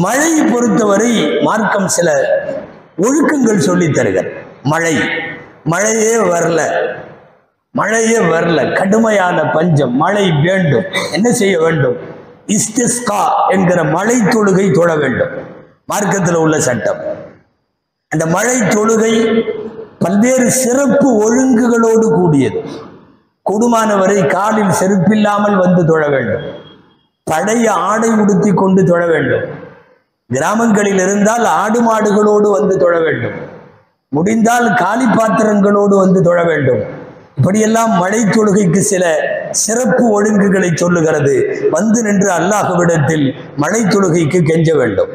மழை பொறுத்தவரை மார்க்கம் சில ஒழுக்கங்கள் சொல்லி தருகிறது. மழையே வரல, கடுமையான பஞ்சம், மழை வேண்டும். என்ன செய்ய வேண்டும்? இஸ்திஸ்கா என்கிற மழை தொழுகை தொழ வேண்டும். மார்க்கத்தில் உள்ள சட்டம். அந்த மழை தொழுகை பல்வேறு சிறப்பு ஒழுங்குகளோடு கூடியது. கூடுமானவரை காலில் செருப்பில்லாமல் வந்து தொழ வேண்டும். பழைய ஆடை உடுத்தி கொண்டு தொழ வேண்டும். கிராமங்களில் இருந்தால் ஆடு மாடுகளோடு வந்து தொழ வேண்டும். முடிந்தால் காலி பாத்திரங்களோடு வந்து தொழ வேண்டும். இப்படியெல்லாம் மழை தொழுகைக்கு சில சிறப்பு ஒழுங்குகளை சொல்லுகிறது. வந்து நின்று அல்லாஹ்விடத்தில் மழை தொழுகைக்கு கெஞ்ச வேண்டும்.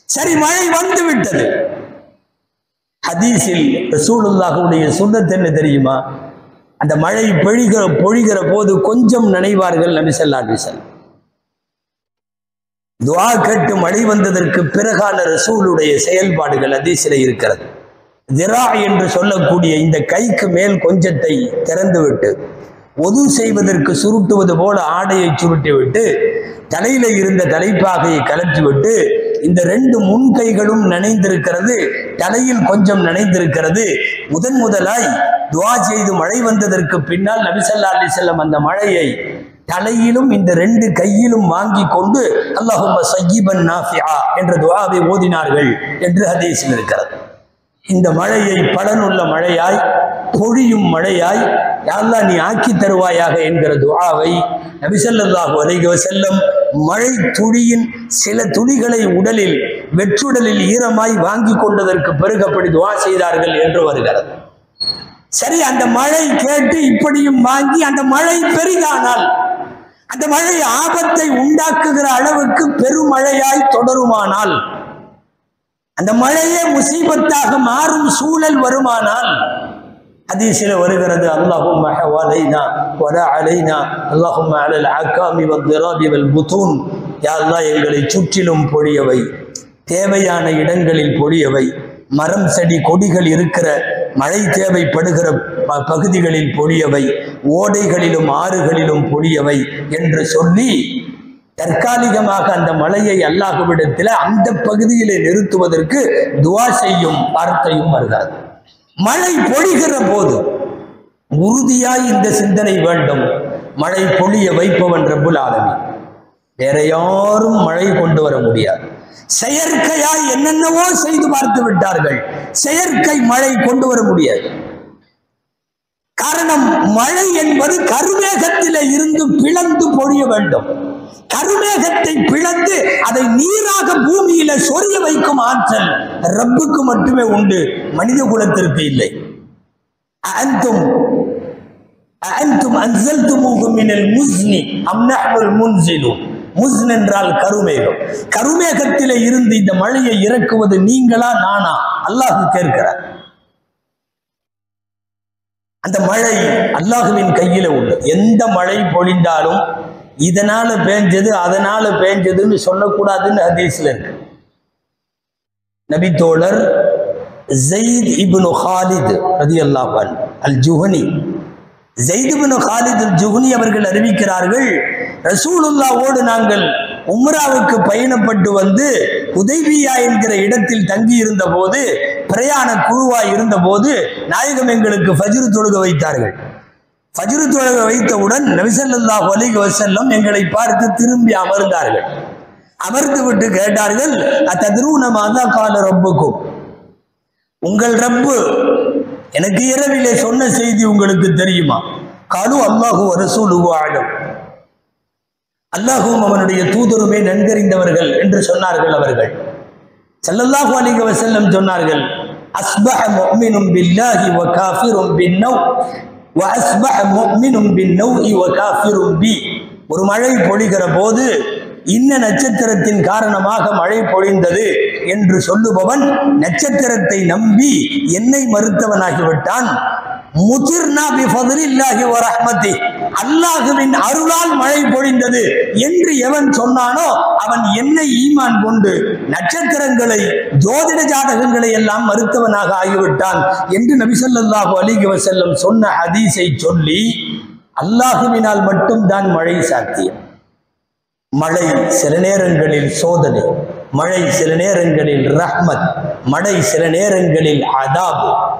சரி, மழை வந்து விட்டது. ஹதீஸில் ரசூலுல்லாஹ்வுடைய சுன்னத் என்ன தெரியுமா? அந்த மழை பொழிகிற போது கொஞ்சம் நனைவார்கள் நபி ஸல்லல்லாஹு அலைஹி வஸல்லம். துஆ கேட்டு மழை வந்ததற்கு பிறகான ரசூலுடைய செயல்பாடுகள் ஹதீஸில் இருக்கிறது. திரா என்று சொல்லக்கூடிய இந்த கைக்கு மேல் கொஞ்சத்தை திறந்துவிட்டு ஒது செய்வதற்கு சுருட்டுவது போல ஆடையை சுருட்டிவிட்டு தலையில இருந்த தலைப்பாகையை கலற்றிவிட்டு இந்த 2 முன்கைகளும் நனைந்திருக்கிறது, தலையில் கொஞ்சம் நனைந்திருக்கிறது. முதலாய் துஆ செய்து மழை வந்ததற்கு பின்னால் நபி ஸல்லல்லாஹு அலைஹி வஸல்லம் அந்த மழையை தலையிலும் இந்த 2 கையிலும் வாங்கி கொண்டு அல்லாஹும்ம ஸய்யிபன் நாஃபிஆ என்ற துஆவை ஓதினார்கள் என்று ஹதீஸில் இருக்கிறது. இந்த மழையை பலனுள்ள மழையாய், பொழியும் மழையாய் யா அல்லாஹ் நீ ஆக்கி தருவாயாக என்கிற துஆவை நபி ஸல்லல்லாஹு அலைஹி வஸல்லம் மழை துளியின் சில துளிகளை உடலில் வெற்றுடலில் ஈரமாய் வாங்கி கொண்டதற்கு பிறகு அப்படி துஆ செய்தார்கள் என்று வருகிறது. சரி, அந்த மழை கேட்டு இப்படியும் வாங்கி அந்த மழை பெரிதானால், அந்த மழை ஆபத்தை உண்டாக்குகிற அளவுக்கு பெருமழையாய் தொடருமானால், அந்த மழையே முசீபத்தாக மாறும் சூழல் வருமானால், ஹதீஸில் வருகிறது அல்லாஹும்ம ஹவலைனா வலா அலைனா அல்லாஹும்ம அலல் அகாமி வத்திராபி வல் புதூன். யா அல்லாஹ் எங்களை சுற்றிலும் பொழியவை, தேவையான இடங்களில் பொழியவை, மரம் செடி கொடிகள் இருக்கிற மழை தேவைப்படுகிற பகுதிகளில் பொழியவை, ஓடைகளிலும் ஆறுகளிலும் பொழியவை என்று சொல்லி தற்காலிகமாக அந்த மழையை அல்லாஹ்விடத்தில் அந்த பகுதியிலே நிறுத்துவதற்கு துஆ செய்யும் வார்த்தையும் வருகிறது. மழை பொழிகிற போது உறுதியாய் இந்த சிந்தனை வேண்டும், மழை பொழிய வைப்பவன் ரப்புல் ஆலமீன். வேற யாரும் மழை கொண்டு வர முடியாது. செயற்கையாய் என்னென்னவோ செய்து பார்த்து விட்டார்கள், செயற்கை மழை கொண்டு வர முடியாது. காரணம், மழை என்பது கருமேகத்திலே இருந்து பிளந்து பொழிய வேண்டும். கருமேகத்தை பிளந்து அதை நீராக பூமியில சொரிய வைக்கும் ஆற்றல் ரப்புக்கு மட்டுமே உண்டு, மனித குலத்திற்கு இல்லை. அன்தும் அன்ஸல்துமூஹு மினல் முஸ்னி அம் நஹ்னுல் முன்ஸிலூன். முஸ்ன் என்றால் கருமேகம். கருமேகத்திலே இருந்து இந்த மழையை இறக்குவது நீங்களா நானா? அல்லாஹ் கேட்கிறார். அந்த மழை அல்லாஹுவின் கையில உண்டு. எந்த மழை பொழிந்தாலும் இதனால பேஞ்சது அதனால பேஞ்சதுன்னு சொல்லக்கூடாதுன்னு ஹதீஸ்ல இருக்கு. நபி தோழர் ஸைத் இப்னு காலித் ரலியல்லாஹு அன்ஹு அல் ஜுஹனி, ஸைத் இப்னு காலித் அல் ஜுஹனி அவர்கள் அறிவிக்கிறார்கள், ரசூலுல்லாஹ்வோடு நாங்கள் உம்ராவுக்கு பயணப்பட்டு வந்து ஹுதைபியா என்கிற இடத்தில் தங்கி இருந்த போது, பிரயாண குழுவாய் இருந்த போது நாயகம் எங்களுக்கு ஃபஜ்ர் தொழுக வைத்தார்கள். ஃபஜ்ர் தொழுக வைத்தவுடன் நபி ஸல்லல்லாஹு அலைஹி வஸல்லம் எங்களை பார்த்து திரும்பி அமர்ந்தார்கள். அமர்ந்து விட்டு கேட்டார்கள், அத்தத்ரூன மாதா கால ரப்புக்கும், உங்கள் ரப்பு எனக்கு இரவிலே சொன்ன செய்தி உங்களுக்கு தெரியுமா? காலு அல்லாஹு வ ரசூலுஹு அலம், அல்லாஹும் அவனுடைய தூதருமே நன்கறிந்தவர்கள் என்று சொன்னார்கள். அவர்கள் ஸல்லல்லாஹு அலைஹி வஸல்லம் சொன்னார்கள், அஸ்பஹ முஃமினும் பில்லாஹி வ காஃபிரும் பின்னவ் வ அஸ்பஹ முஃமினும் பின்னவ்இ வ காஃபிரும் பி. ஒரு மழை பொழிகிற போது இன்ன நட்சத்திரத்தின் காரணமாக மழை பொழிந்தது என்று சொல்லுபவன் நட்சத்திரத்தை நம்பி என்னை மறுத்தவனாகிவிட்டான். முதிர்னா பிஃபத்லில்லாஹி வ ரஹ்மத்தி, அல்லாஹ்வின் அருளால் மழை பொழிந்தது என்று எவன் சொன்னானோ அவன் என்னை ஈமான் கொண்டு நட்சத்திரங்களை ஜோதிட ஜாதகங்களை எல்லாம் மறுத்தவனாக ஆகிவிட்டான் என்று நபி ஸல்லல்லாஹு அலைஹி வஸல்லம் சொன்ன ஹதீஸை சொல்லி, அல்லாஹ்வினால் மட்டும்தான் மழை சாத்தியம். மழை சில நேரங்களில் சோதனை, மழை சில நேரங்களில் ரஹ்மத், மழை சில நேரங்களில் அதாபு.